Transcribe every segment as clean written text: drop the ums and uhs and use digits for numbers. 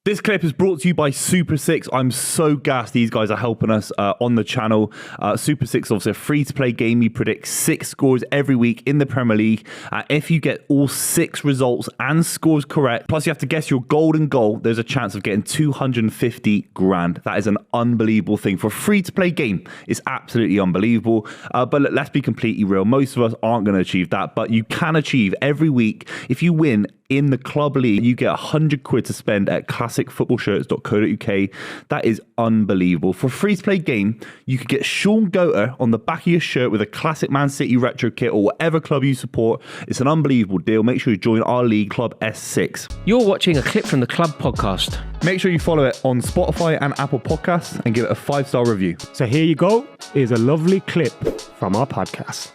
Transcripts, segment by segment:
This clip is brought to you by Super 6. I'm so gassed these guys are helping us on the channel. Super 6 is obviously a free-to-play game. You predict 6 scores every week in the Premier League. If you get all 6 results and scores correct, plus you have to guess your golden goal, there's a chance of getting 250 grand. That is an unbelievable thing. For a free-to-play game, it's absolutely unbelievable. But let's be completely real. Most of us aren't going to achieve that, but you can achieve every week. If you win in the club league, you get 100 quid to spend at classicfootballshirts.co.uk. That is unbelievable. For a free-to-play game, you could get Sean Goater on the back of your shirt with a classic Man City retro kit or whatever club you support. It's an unbelievable deal. Make sure you join our league, Club S6. You're watching a clip from the Club podcast. Make sure you follow it on Spotify and Apple Podcasts and give it a 5-star review. So here you go. Is a lovely clip from our podcast.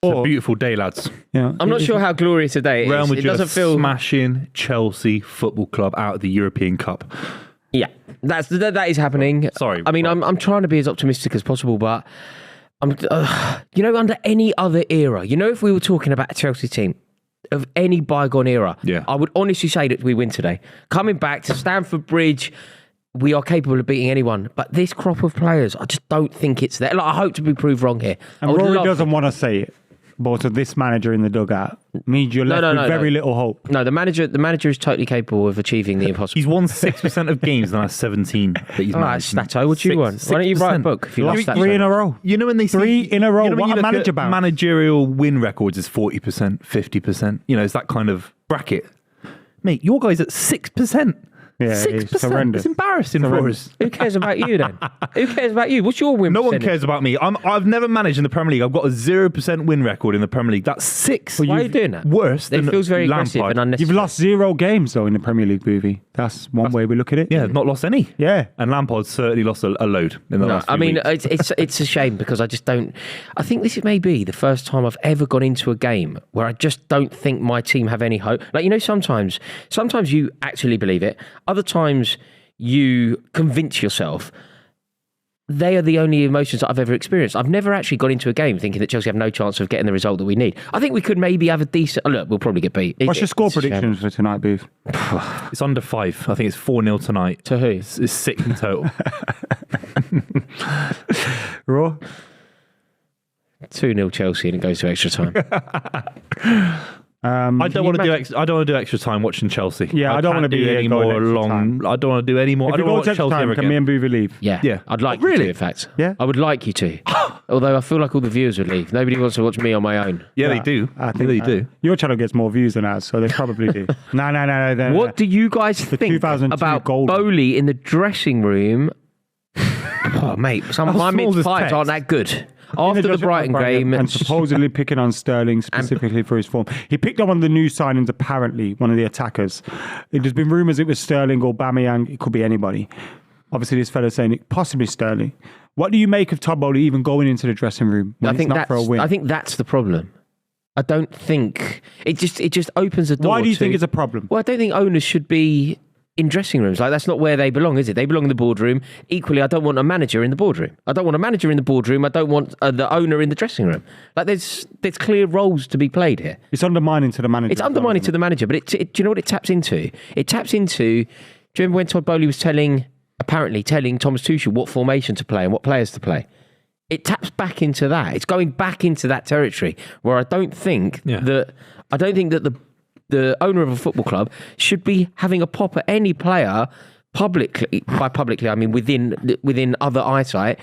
It's a beautiful day, lads. Yeah, I'm not sure how glorious a day it Real is. Madrid It doesn't feel... smashing Chelsea Football Club out of the European Cup. Yeah, that is happening. Sorry. I mean, I'm trying to be as optimistic as possible, but under any other era, if we were talking about a Chelsea team of any bygone era, I would honestly say that we win today. Coming back to Stamford Bridge, we are capable of beating anyone, but this crop of players, I just don't think it's there. I hope to be proved wrong here. And Rory doesn't want to say it, but so this manager in the dugout means you're left with very little hope. No, the manager is totally capable of achieving the impossible. He's won 6% of games in the last 17 that he's managed. Stato, what do you want? Why don't you write a book if you love Stato? 3 in a row. You know when they say 3 in a row. What a manager bounce. Managerial win records is 40%, 50%. It's that kind of bracket. Mate, your guy's at 6%. Yeah, 6%. It's horrendous. It's embarrassing for us. Who cares about you then? Who cares about you? What's your win No percentage? one cares about me. I've never managed in the Premier League. I've got a 0% win record in the Premier League. That's 6. Why are you doing that? Worse than It feels very aggressive Lampard. and unnecessary. You've lost 0 games, though, in the Premier League, Buvey. That's one way we look at it. Yeah, not lost any. Yeah. And Lampard's certainly lost a load in the last few weeks. It's a shame because I just don't... I think this may be the first time I've ever gone into a game where I just don't think my team have any hope. Sometimes you actually believe it. Other times you convince yourself. They are the only emotions that I've ever experienced. I've never actually gone into a game thinking that Chelsea have no chance of getting the result that we need. I think we could maybe have a decent... Look, we'll probably get beat. What's your score predictions for tonight, Booth? It's under 5. I think it's 4-0 tonight. To who? It's 6 in total. Raw? 2-0 Chelsea and it goes to extra time. I don't want to do extra time watching Chelsea. Yeah, I don't want to be any more long. I don't want to do any more. If I don't we go want to to watch extra Chelsea time, ever can again. me and Buvey leave? Yeah. I'd like you to, in fact. Yeah? I would like you to. Although I feel like all the viewers would leave. Nobody wants to watch me on my own. Yeah, they do. I think they do. Your channel gets more views than ours, so they probably do. No. What do you guys think 2002 about gold. Boehly in the dressing room? Oh, mate, some of my small is this mid-fives text? aren't that good. After the Brighton game... And supposedly picking on Sterling specifically for his form. He picked up one of the new signings, apparently, one of the attackers. There's been rumours it was Sterling or Aubameyang. It could be anybody. Obviously, this fella's saying it possibly Sterling. What do you make of Todd Boehly even going into the dressing room when it's not for a win? I think that's the problem. I don't think... It just opens the door. Why do you think it's a problem? Well, I don't think owners should be in dressing rooms. That's not where they belong, is it? They belong in the boardroom. Equally, I don't want a manager in the boardroom. I don't want a manager in the boardroom. I don't want the owner in the dressing room. There's clear roles to be played here. It's undermining to the manager. It's undermining to the manager, but do you know what it taps into? It taps into... Do you remember when Todd Boehly was apparently telling Thomas Tuchel what formation to play and what players to play? It taps back into that. It's going back into that territory where I don't think that the owner of a football club should be having a pop at any player publicly. By publicly, I mean within other eyesight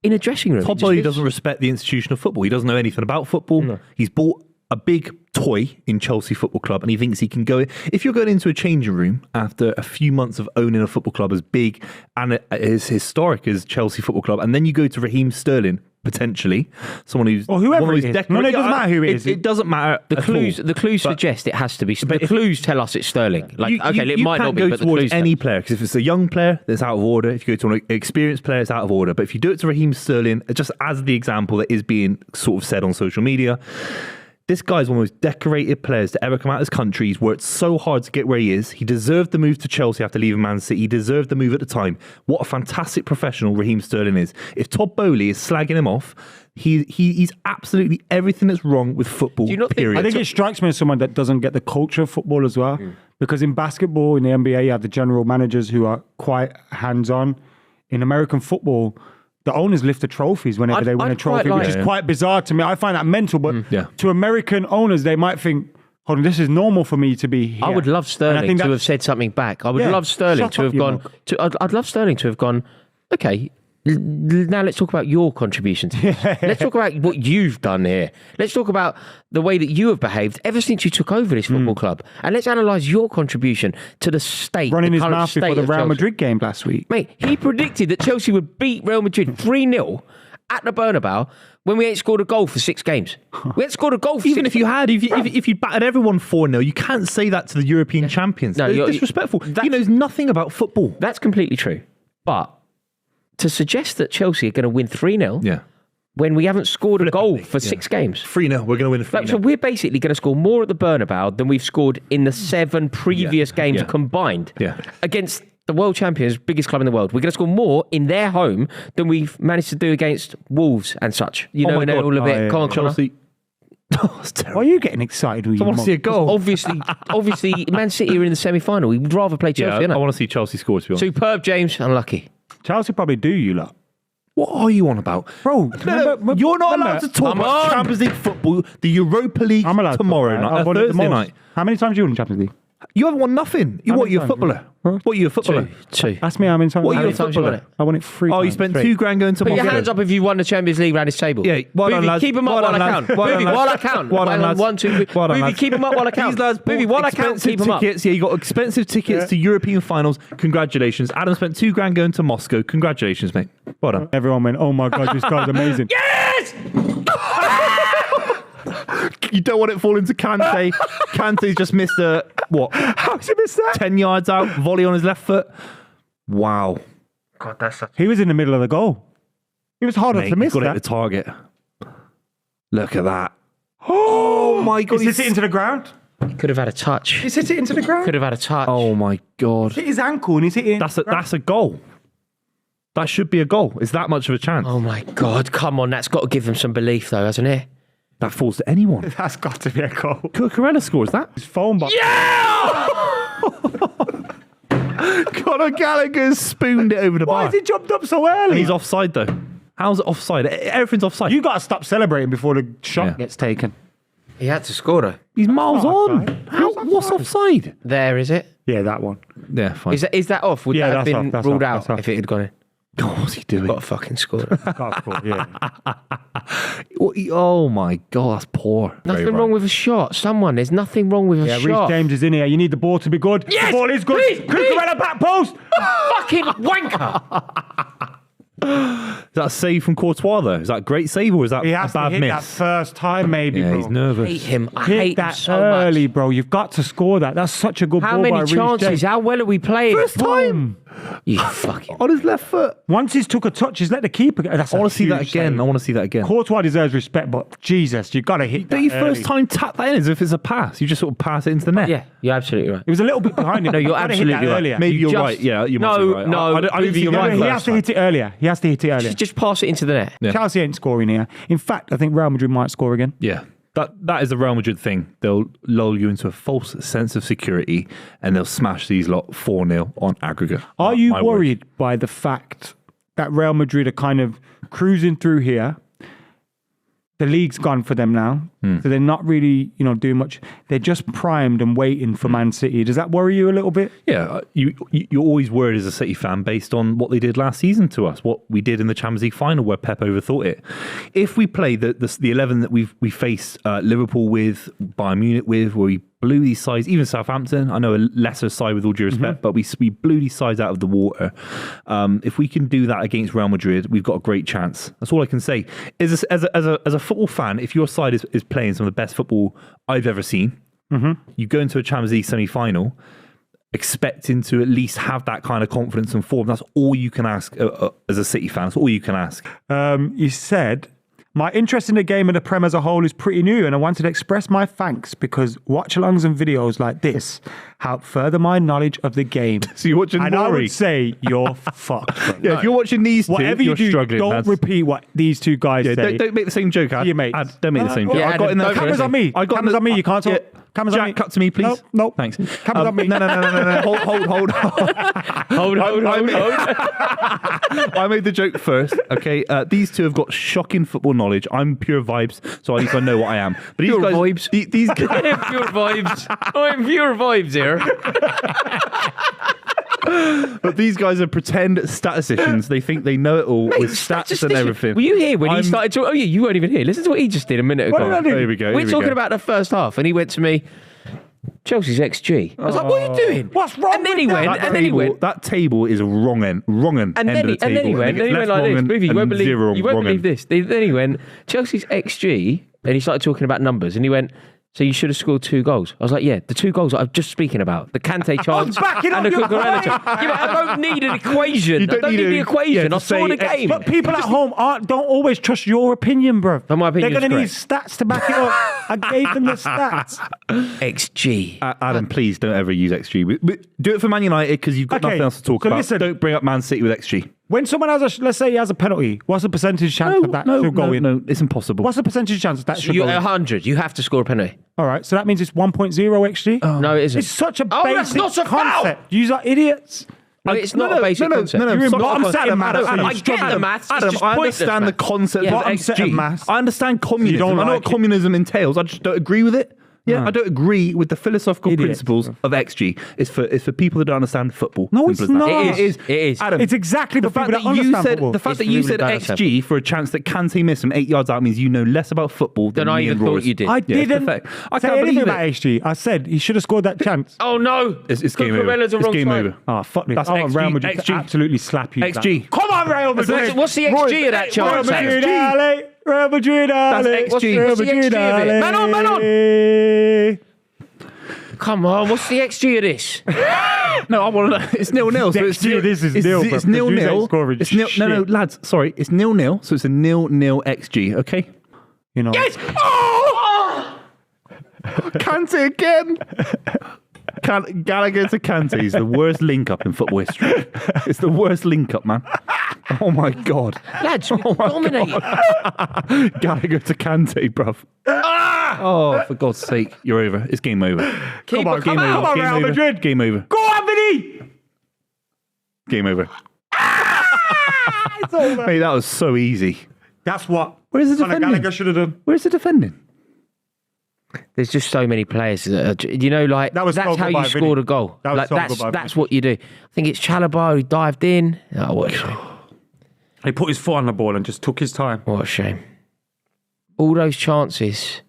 in a dressing room. Todd Boehly doesn't respect the institution of football. He doesn't know anything about football. No. He's bought a big toy in Chelsea Football Club and he thinks he can go in. If you're going into a changing room after a few months of owning a football club as big and as historic as Chelsea Football Club, and then you go to Raheem Sterling, potentially someone who's whoever it is. No, it doesn't matter who it is. It doesn't matter. The clues suggest it has to be. The clues tell us it's Sterling. It might not be, but the clues towards any player, because if it's a young player, that's out of order. If you go to an experienced player, it's out of order. But if you do it to Raheem Sterling, just as the example that is being sort of said on social media, This guy's one of the most decorated players to ever come out of his country. He's worked so hard to get where he is. He deserved the move to Chelsea after leaving Man City. He deserved the move at the time. What a fantastic professional Raheem Sterling is. If Todd Boehly is slagging him off, he's absolutely everything that's wrong with football. Do you not think- period. I think it strikes me as someone that doesn't get the culture of football as well. Because in basketball, in the NBA, you have the general managers who are quite hands-on. In American football, the owners lift the trophies whenever they win a I'd trophy, quite which like- is quite bizarre to me. I find that mental, but to American owners, they might think, hold on, this is normal for me to be here. I would love And I Sterling think to that- have said something back. I would Yeah, love Sterling shut to up, have you gone. I'd love Sterling to have gone. Okay, now let's talk about your contribution to this. Let's talk about what you've done here. Let's talk about the way that you have behaved ever since you took over this football club, and let's analyse your contribution to the state. running the his current mouth state before the of Real Chelsea. Madrid game last week. Mate, he predicted that Chelsea would beat Real Madrid 3-0 at the Bernabeu when we ain't scored a goal for 6 games. We ain't scored a goal for Even 6 if you had, if you battered everyone 4-0, you can't say that to the European champions. No, It's you're- disrespectful. that's- He knows nothing about football. That's completely true. But to suggest that Chelsea are going to win 3-0 Yeah. when we haven't scored a goal for 6 games. 3-0. We're going to win 3-0. Like, so we're basically going to score more at the Bernabeu than we've scored in the 7 previous games Yeah. combined Yeah. against the world champions, biggest club in the world. We're going to score more in their home than we've managed to do against Wolves and such. You Oh know, my and God. all of it. Oh, yeah, Come on, yeah. Chelsea. Chelsea. Oh, it's terrible. Why are you getting excited? When I want to see a goal. Obviously, Man City are in the semi-final. We'd rather play Chelsea. Yeah, innit? I want to see Chelsea score, to be honest. Superb, James. Unlucky. Chelsea probably do you lot. What are you on about? Bro, No, you're not allowed to talk Come about on. Champions League football, the Europa League I'm allowed to tomorrow talk about it. night, I've won it the Thursday most. night. How many times have you won the Champions League? You haven't won nothing. How What, many you're a times? footballer? Huh? What, you're a footballer? Two. Ask me how many times. What, How you're a many times you won footballer? it? I won it 3 Oh, times. you spent 3. $2,000 going to Put your Moscow. hands up if you won the Champions League round this table. Yeah, well done, Buvey, lads. keep them up Well while done, I lads. count. Well done, Buvey, lads. while I count. Well done, lads. 1, 2, 3. Well done, Buvey, lads. keep them up while I count. These lads bought Buvey, while I count, expensive keep them up. tickets. Yeah, you got expensive tickets to European finals. Congratulations. Adam spent $2,000 going to Moscow. Congratulations, mate. Well done. Everyone went, oh my God, this guy's amazing. Yes! You don't want it falling to Kante. Kante's just missed a, what? How's he missed that? 10 yards out, volley on his left foot. Wow. God, that's such... He was in the middle of the goal. It was harder Mate, to miss got it at that. the target. Look at that. Oh my God. He's hit it into the ground. Could have had a touch. He's hit it into the ground. Could have had a touch. Oh my God. Hit his ankle and he's hit it. That's a goal. That should be a goal. It's that much of a chance. Oh my God, come on. That's got to give them some belief though, hasn't it? That falls to anyone. That's got to be a goal. Cucurella scores that. His phone box. Conor Gallagher spooned it over the Why bar. has he jumped up so early? And he's offside though. How's it offside? Everything's offside. You got to stop celebrating before the shot Yeah. gets taken. He had to score though. He's miles not on. offside. How, what's offside? There, is it? Yeah, that one. Yeah, fine. Is that off? Would Yeah, that have that's been off, that's ruled off, out that's off. if it had gone in? God, what's he doing? Got to fucking score. Can't score, yeah. Oh my God, that's poor. Nothing Very wrong right. with a shot. There's nothing wrong with a Yeah, shot. Reece James is in here. You need the ball to be good. Yes, The ball is good. please, Cucurella back post. Fucking wanker. Is that a save from Courtois though? Is that a great save or is that He a has to bad hit that miss? first time, maybe, Yeah, bro. he's nervous. I hate him. I Hit hate him that so early, much. bro. You've got to score that. That's such a good How ball by many Reece chances? James. How well are we playing? First time You fucking... on his left foot. Once he's took a touch, he's let the keeper go. That's I want to see that again. Save. I want to see that again. Courtois deserves respect, but Jesus, you got to hit But that you early. first time tap that in as if it's a pass. You just sort of pass it into the net. Yeah, you're absolutely right. It was a little bit behind him. No, you're You've got to hit that absolutely right. earlier. Maybe You you're just- right. Yeah, you might No, be right. no, I didn't Buvey, see you're that right. He first has to time. hit it earlier. He has to hit it earlier. Just pass it into the net. Yeah. Chelsea ain't scoring here. In fact, I think Real Madrid might score again. Yeah. That is the Real Madrid thing. They'll lull you into a false sense of security and they'll smash these lot 4-0 on aggregate. Are you My word. worried by the fact that Real Madrid are kind of cruising through here? The league's gone for them now, so they're not really, doing much. They're just primed and waiting for Man City. Does that worry you a little bit? Yeah, you're always worried as a City fan based on what they did last season to us, what we did in the Champions League final where Pep overthought it. If we play the 11 that we faced Liverpool with, Bayern Munich with, where we blew these sides, even Southampton, I know a lesser side with all due respect, but we blew these sides out of the water. If we can do that against Real Madrid, we've got a great chance. That's all I can say. As a football fan, if your side is playing some of the best football I've ever seen, you go into a Champions League semi-final expecting to at least have that kind of confidence and form. That's all you can ask as a City fan. That's all you can ask. You said My interest in the game and the Prem as a whole is pretty new, and I wanted to express my thanks because watch-alongs and videos like this help further my knowledge of the game. So you're watching and Rory. I would say you're fucked. Bro. Yeah, if you're watching these two, Whatever you're you do, struggling. don't lads. repeat what these two guys Yeah, say. don't make the same joke, Ad. Your mates. Ad, don't make the same joke. Yeah, I got in there. don't- Cameras on me. I got Cameras on me. You can't talk. Yeah. Cameras on Jack, me. cut to me, please. Nope. Thanks. Cameras on me. No. Hold. Hold. I made the joke first. Okay, these two have got shocking football knowledge. I'm pure vibes, so at least I know what I am. But these Pure guys, vibes. These I guys, am pure vibes. I'm pure vibes here. but these guys are pretend statisticians. They think they know it all with stats and everything. Were you here when he I'm- started talking? Oh, yeah, you weren't even here. Listen to what he just did a minute ago. What did I do? Here we go. We're here we talking go. about the first half, and he went to me, Chelsea's XG. I was like, what are you doing? What's wrong And then with he that? went, That and then he table, went. that table is wrong end And of then, the he, table. and then he went, It and he gets went like left this. wrong Buvey, you and won't believe, zero you won't wrong believe end. this. Then he went, Chelsea's XG, and he started talking about numbers, and he went, so you should have scored 2 goals. I was like, yeah, the 2 goals that I'm just speaking about. The Kante chance backing and up the your Cucurella point. chance. Yeah, but I don't need an equation. You don't I don't need need the a- equation. yeah, to I saw say the game. But people at home don't always trust your opinion, bro. But my opinion's They're going to need correct. stats to back it up. I gave them the stats. XG. Adam, please don't ever use XG. Do it for Man United because you've got Okay, nothing else to talk so about. listen. Don't bring up Man City with XG. When someone has let's say he has a penalty, what's the percentage chance of that should go in? No, it's impossible. What's the percentage chance that should You go in? 100. You have to score a penalty. All right, so that means it's 1.0 XG. No, it isn't. It's such a Oh, that's basic not a foul! concept. You are idiots. No, it's not a basic concept. No, You're in sorry, bottom set Adam, maths, Adam, so Adam, you I get struggle. the maths. It's Adam, just I pointless understand the maths. concept Yeah. of Bottom set of XG. maths. I understand communism. don't I know like what it. communism entails. I just don't agree with it. Yeah, No. I don't agree with the philosophical Idiots, principles bro. of XG. It's for people that don't understand football. No, Simple it's as that. not. It is. Adam, It's exactly the for fact people that that you understand said football. the fact It's that you really said bad XG for a chance that Kante missed from 8 yards out means you know less about football than I me even and thought Rory. you did. I Yeah, it's didn't pathetic. I say can't anything believe about it. XG. I said he should have scored that chance. Oh, no. It's game over. Cucurella's the It's wrong game side. over. Oh, fuck this. That's Oh, XG. Real Madrid XG. absolutely slap you. XG. Come on, Real Madrid. What's the XG of that chance? Real Madrid, Sam? Ale. Real Madrid, Ale. That's XG. Real What's the Madrid, XG of it? Ale. Man on, man on. Come on, what's the XG of this? No, I want to know. It's 0-0. So it's XG of this is nil, bro, It's because you ain't 0-0. scoring It's nil. No, shit. lads. Sorry, it's 0-0. So it's a 0-0 XG. Okay. You know. Yes. Oh! Kante again. Gallagher to Kante is the worst link up in football history. It's the worst link up, man. Oh my god. Lads, we dominated. Gallagher to Kante, bruv. Oh, for God's sake, you're over. It's game over. Keep on, Game come over. on. on, Game Real over. Madrid. Game over. Go on, Vinny. Game over. It's over. Mate, that was so easy. That's what Where's the Conor defending? Gallagher should have done. Where's the defending? There's just so many players that are, you know, like That was that's so how good you by scored Vinny. a goal. That was Like so good by that's Vinny. what you do. I think it's Chalobah who dived in. Oh, what a shame. He put his foot on the ball and just took his time. What a shame. All those chances.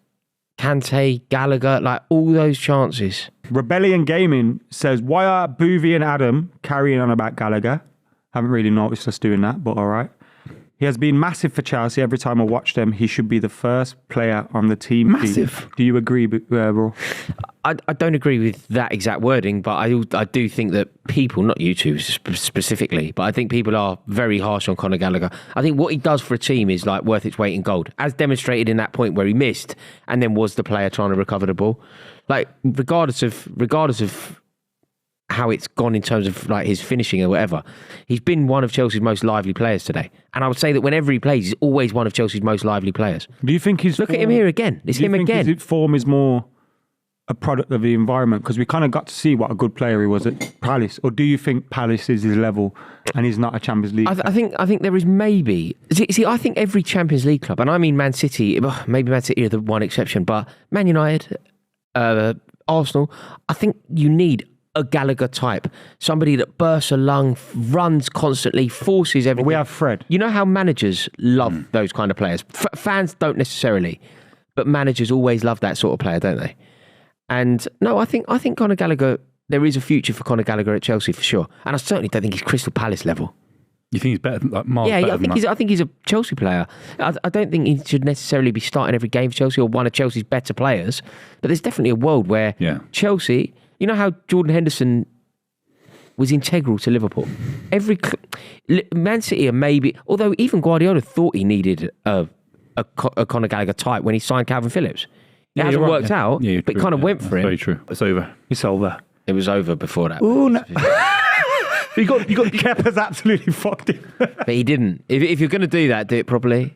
Kante, Gallagher, like all those chances. Rebellion Gaming says, why are Buvey and Adam carrying on about Gallagher? Haven't really noticed us doing that, but all right. He has been massive for Chelsea. Every time I watch them, he should be the first player on the team. Massive? Do you agree, Raw? I don't agree with that exact wording, but I do think that people, not you two specifically, but I think people are very harsh on Conor Gallagher. I think what he does for a team is like worth its weight in gold, as demonstrated in that point where he missed and then was the player trying to recover the ball. Like regardless of how it's gone in terms of like his finishing or whatever, he's been one of Chelsea's most lively players today. And I would say that whenever he plays, he's always one of Chelsea's most lively players. Do you think his Look at him here again. It's him again. His form is more a product of the environment? Because we kind of got to see what a good player he was at Palace. Or do you think Palace is his level and he's not a Champions League? I think there is maybe. See, I think every Champions League club, and I mean Man City, maybe Man City are the one exception, but Man United, Arsenal, I think you need a Gallagher type, somebody that bursts a lung, runs constantly, forces everything. We have Fred. You know how managers love those kind of players. Fans don't necessarily, but managers always love that sort of player, don't they? And no, I think Conor Gallagher. There is a future for Conor Gallagher at Chelsea for sure, and I certainly don't think he's Crystal Palace level. You think he's better than like miles Yeah, better I than think that? I think he's a Chelsea player. I don't think he should necessarily be starting every game for Chelsea or one of Chelsea's better players. But there's definitely a world where Chelsea. You know how Jordan Henderson was integral to Liverpool. Man City are maybe, although even Guardiola thought he needed a a Conor Gallagher type when he signed Calvin Phillips. It hasn't you're right, worked out, Yeah, but kind of went for That's it. very true. It's over. It's over. It was over before that. Ooh, no. You got Kepa's absolutely fucked him. But he didn't. If you're going to do that, do it properly.